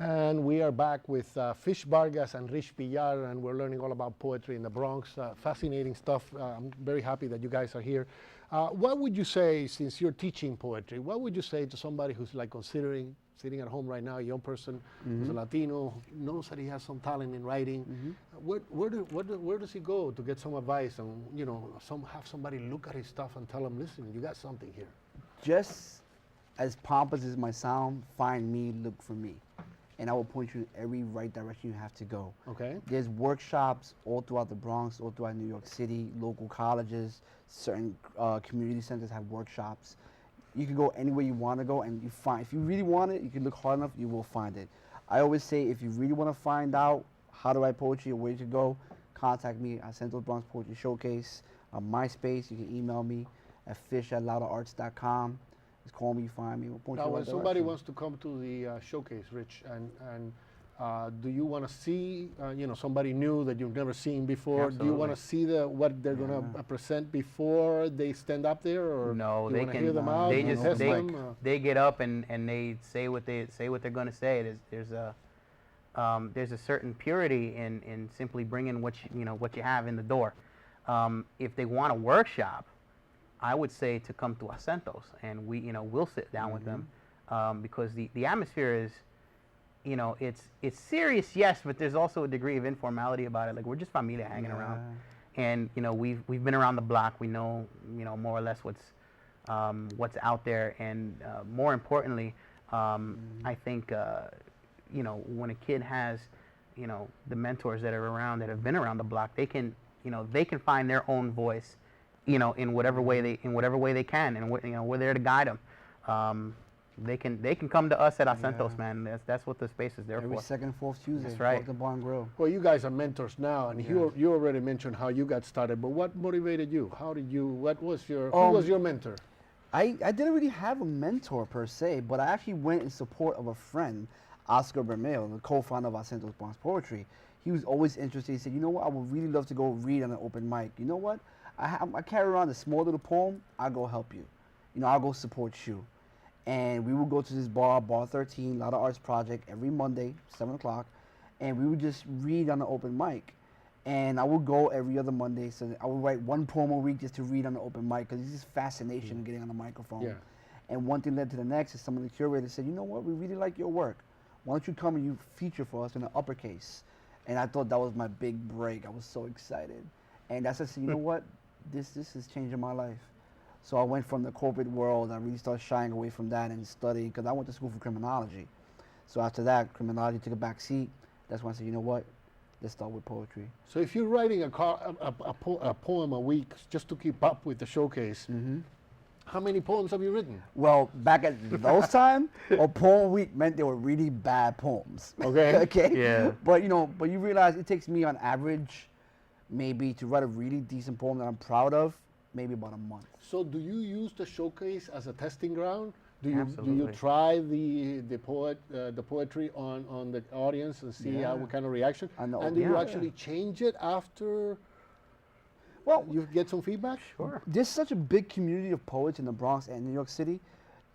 And we are back with Fish Vargas and Rich Pillar, and we're learning all about poetry in the Bronx. Fascinating stuff. I'm very happy that you guys are here. What would you say, since you're teaching poetry, what would you say to somebody who's like considering sitting at home right now, a young person who's a Latino, knows that he has some talent in writing? Where does he go to get some advice and have somebody look at his stuff and tell him, listen, you got something here? Just as pompous as my sound, find me, look for me. And I will point you in every right direction you have to go. Okay. There's workshops all throughout the Bronx, all throughout New York City, local colleges, certain community centers have workshops. You can go anywhere you want to go, and if you really want it, you can look hard enough, you will find it. I always say, if you really want to find out how to write poetry or where to go, contact me at Central Bronx Poetry Showcase. On MySpace, you can email me at fish@louderarts.com. Just call me, find me. We'll point now, you when right somebody direction. wants to come to the showcase, Rich, and do you want to see, somebody new that you've never seen before? Absolutely. Do you want to see what they're going to present before they stand up there, or No, you they want to can. hear them out? They and just test they, them? they get up and they say what they're going to say. There's a certain purity in simply bringing what you have in the door. If they want a workshop, I would say to come to Acentos, and we'll sit down with them, because the atmosphere is, it's serious, yes, but there's also a degree of informality about it. Like, we're just familia hanging around, and we've been around the block. We know more or less what's out there, and more importantly, I think when a kid has the mentors that are around, that have been around the block, they can find their own voice, in whatever way they can, and we're there to guide them. They can come to us at Acentos, man. That's what the space is there Every for. second, fourth Tuesday. That's right. At the Barn Grill. Well, you guys are mentors now, and you already mentioned how you got started. But what motivated you? What was who was your mentor? I didn't really have a mentor per se, but I actually went in support of a friend, Oscar Bermeo, the co-founder of Acentos Bronx Poetry. He was always interested. He said, you know what, I would really love to go read on an open mic. You know what, I carry around a small little poem. I'll go help you. I'll go support you. And we would go to this bar, Bar 13, Louder Arts Project, every Monday, 7 o'clock, and we would just read on the open mic. And I would go every other Monday, so I would write one poem a week just to read on the open mic, because it's just fascination in getting on the microphone. Yeah. And one thing led to the next, and some of the curators said, you know what, we really like your work. Why don't you come and you feature for us in the uppercase? And I thought that was my big break. I was so excited. And I said, you know what, this is changing my life. So I went from the corporate world, I really started shying away from that and studying, because I went to school for criminology. So after that, criminology took a back seat. That's when I said, you know what, let's start with poetry. So if you're writing a poem a week just to keep up with the showcase, how many poems have you written? Well, back at those times, a poem a week meant they were really bad poems. Okay. Okay? Yeah. But you realize it takes me on average, maybe to write a really decent poem that I'm proud of, maybe about a month. So do you use the showcase as a testing ground? Do you Absolutely. try the poetry on the audience and see what kind of reaction? I know. And do you Yeah. actually change it after Well, you get some feedback? Sure. there's such a big community of poets in the Bronx and New York City.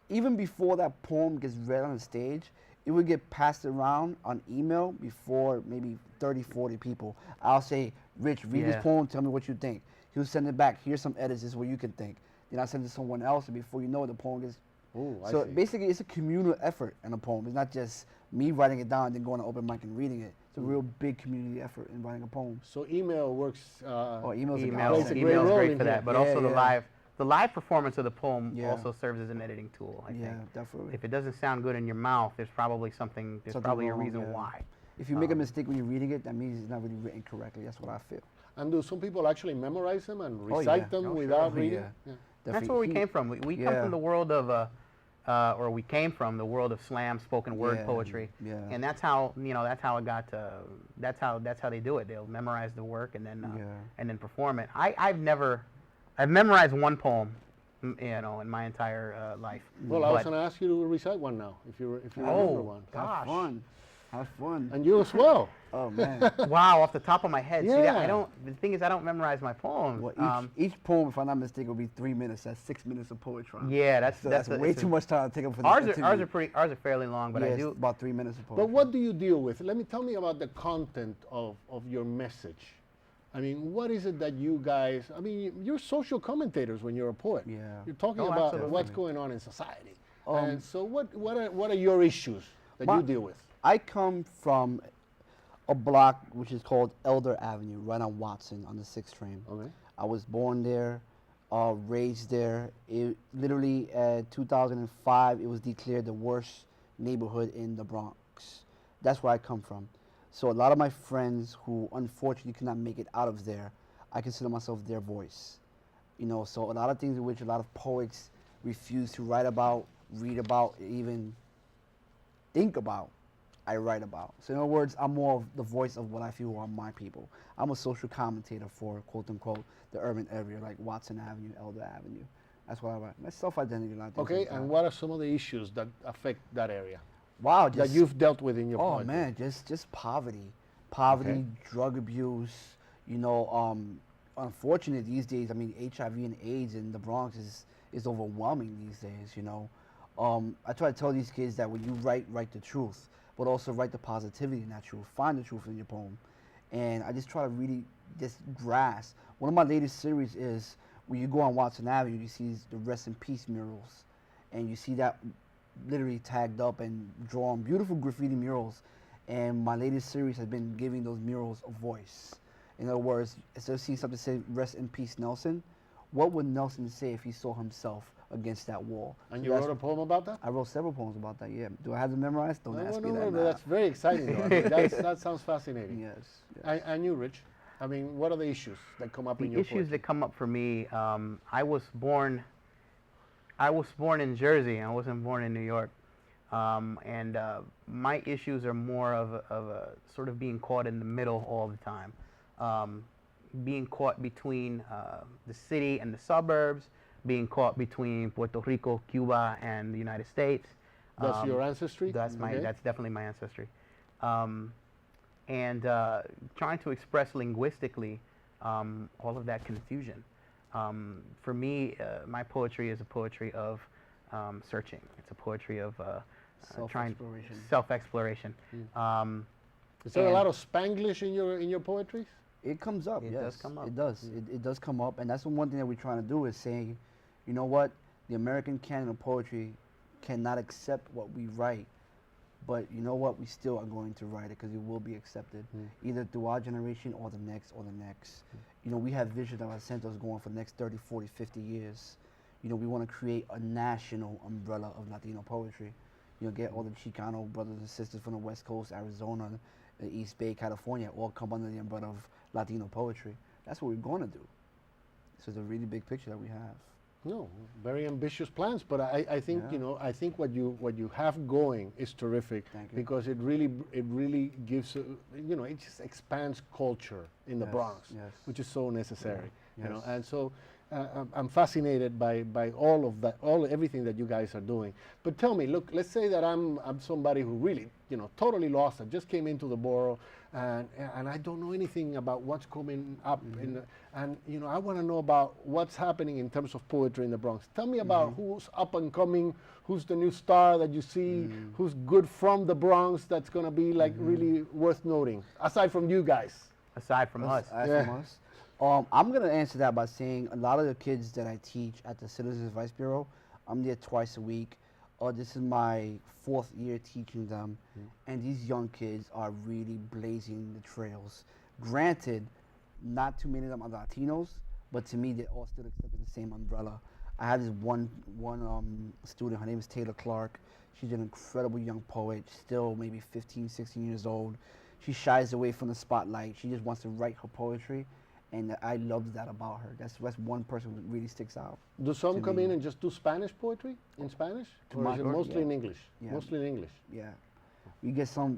Even before that poem gets read on the stage, it would get passed around on email before maybe 30, 40 people. I'll say, Rich, read this poem, tell me what you think. He'll send it back, here's some edits, this is what you can think. Then I send it to someone else, and before you know it, the poem gets... Ooh, I So see. basically, it's a communal effort in a poem. It's not just me writing it down and then going to open mic and reading it. It's a real big community effort in writing a poem. So email works. Or emails are Email's plays a great email's role great in for here. that, but Yeah, also yeah. the live performance of the poem Yeah. also serves as an editing tool. I Yeah, think. definitely. If it doesn't sound good in your mouth, there's probably something. There's Something probably wrong, a reason yeah. why. If you make a mistake when you're reading it, that means it's not really written correctly. That's what I feel. And do some people actually memorize them and Oh, recite yeah. them Oh, without sure. reading? Yeah. Yeah. That's Definitely. where we came from. We come Yeah. from the world of, we came from the world of slam, spoken word Yeah, poetry, yeah. and that's how that's how it got to. That's how they do it. They'll memorize the work and then perform it. I've memorized one poem, in my entire life. Well, I was But- going to ask you to recite one now, if you remember Oh, one. Have gosh. fun. Have fun. And you as well. Oh man. Wow, off the top of my head. See, Yeah. I don't. The thing is, I don't memorize my poems. Well, each poem, if I'm not mistaken, will be 3 minutes. That's 6 minutes of poetry. Yeah, that's So that's way too much time to take up for this activity. Ours are fairly long, but Yeah, I it's do. about 3 minutes of poetry. But what do you deal with? Tell me about the content of your message. I mean, what is it that you guys, I mean, you're social commentators when you're a poet. Yeah. You're talking Oh, about absolutely. what's going on in society. Um, And so what are your issues that you deal with? I come from a block which is called Elder Avenue, right on Watson on the 6th train. Okay. I was born there, raised there. It literally, 2005, it was declared the worst neighborhood in the Bronx. That's where I come from. So a lot of my friends who unfortunately could not make it out of there, I consider myself their voice. You know, so a lot of things in which a lot of poets refuse to write about, read about, even think about, I write about. So in other words, I'm more of the voice of what I feel are my people. I'm a social commentator for, quote unquote, the urban area, like Watson Avenue, Elder Avenue. That's what I write. My self-identity. a lot of things Okay, like that. and what are some of the issues that affect that area Wow, that just, you've dealt with in your oh poetry? man, just poverty, poverty, Okay. drug abuse. You know, unfortunately these days, I mean, HIV and AIDS in the Bronx is overwhelming these days. You know, I try to tell these kids that when you write the truth, but also write the positivity in that truth. Find the truth in your poem, and I just try to really just grasp. One of my latest series is when you go on Watson Avenue, you see the Rest in Peace murals, and you see that literally tagged up and drawn beautiful graffiti murals. And my latest series has been giving those murals a voice. In other words, instead of seeing something say "Rest in Peace, Nelson," what would Nelson say if he saw himself against that wall? And So you that's- wrote a poem about that? I wrote several poems about that. Yeah. Do I have them memorized? Don't ask me that No, now. that's very exciting. Though. I mean, that sounds fascinating. Yes. yes. And you, Rich? I mean, what are the issues that come up in The your issues poetry? that come up for me, I was born in Jersey. I wasn't born in New York, and my issues are more of a sort of being caught in the middle all the time, being caught between the city and the suburbs, being caught between Puerto Rico, Cuba, and the United States. That's your ancestry? That's Okay. that's definitely my ancestry, and trying to express linguistically all of that confusion. For me, my poetry is a poetry of searching. It's a poetry of Self-exploration. self-exploration. Is there a and- lot of Spanglish in your poetry? It comes up. It yes. does come up. It does. It does come up, and that's the one thing that we're trying to do is saying, you know what, the American canon of poetry cannot accept what we write, but you know what, we still are going to write it because it will be accepted, either through our generation or the next or the next. You know, we have vision of our centers going for the next 30, 40, 50 years. You know, we want to create a national umbrella of Latino poetry. You know, get all the Chicano brothers and sisters from the West Coast, Arizona, the East Bay, California, all come under the umbrella of Latino poetry. That's what we're going to do. So it's a really big picture that we have. No, very ambitious plans, but I think Yeah. I think what you have going is terrific. Thank you. Because it really gives it just expands culture in the Yes, Bronx, yes. which is so necessary. You know, Yes. and so I'm fascinated by all of that, everything that you guys are doing. But tell me, look, let's say that I'm somebody who really totally lost. I just came into the borough, and I don't know anything about what's coming up and I want to know about what's happening in terms of poetry in the Bronx. Tell me about who's up and coming, who's the new star that you see, who's good from the Bronx that's going to be like really worth noting, aside from you guys. Aside from us, Aside from us. I'm going to answer that by saying a lot of the kids that I teach at the Citizens Advice Bureau, I'm there twice a week. This is my 4th year teaching them, and these young kids are really blazing the trails. Granted, not too many of them are Latinos, but to me, they're all still accepting the same umbrella. I have this one student, her name is Taylor Clark. She's an incredible young poet, still maybe 15, 16 years old. She shies away from the spotlight. She just wants to write her poetry, and I love that about her. That's one person that really sticks out. Do some to come me. in and just do Spanish poetry in Spanish, or my- is it mostly yeah. in English? Yeah. Mostly in English. Yeah. We get some